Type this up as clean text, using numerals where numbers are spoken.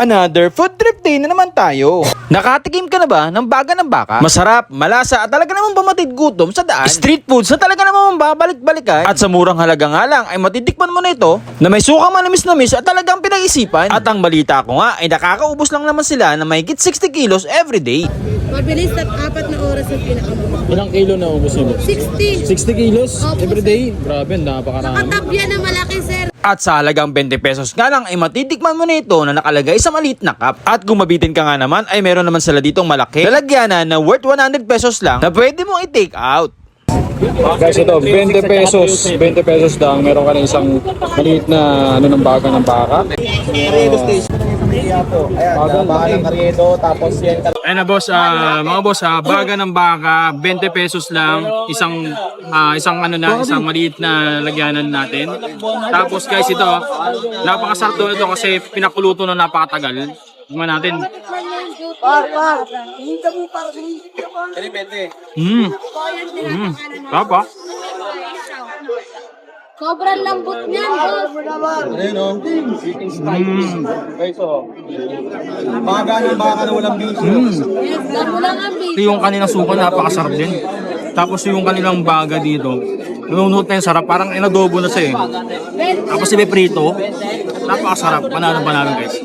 Another food trip day na naman tayo. Nakatikim ka na ba ng baga ng baka? Masarap, malasa at talaga namang pamatid gutom sa daan. Street foods na talaga namang babalik-balikan. At sa murang halaga nga lang ay matitikman mo na ito na may suka manamis na miss at talagang pinag-isipan. At ang balita ko nga ay nakakaubos lang naman sila na mahigit 60 kilos everyday. Mabilis at 4 na oras ang pinakamababa. Ilang kilo na ubos mo? 60. 60 kilos Opo, everyday? Grabe, napakarami. Nakatabya na malaki, sir. At sa halagang 20 pesos nga lang ay matitikman mo na ito na nakalagay sa maliit na cup. At kung mabitin ka nga naman ay meron naman sila ditong malaki lalagyanan na worth 100 pesos lang na pwede mong i-take out. Guys, ito, 20 pesos. 20 pesos lang. Meron ka na isang maliit na ano ng baga ng baka. Ayun na boss, mga boss, baga ng baka, 20 pesos lang, isang isang maliit na lagyanan natin. Tapos guys, ito, napakasarap ito kasi pinakuluto na napakatagal. Tingnan natin. Tapa. Sobrang lambot niyan, boss. Guys, oh. Baga ng baka na walang bisyo. Yes, damo lang ang Ito video. yung kanilang suka, napakasarap din. Tapos yung kanilang baga dito, nununod na yung sarap, parang inadobo na siya eh. Tapos si prito, napakasarap, panalo-panalo guys.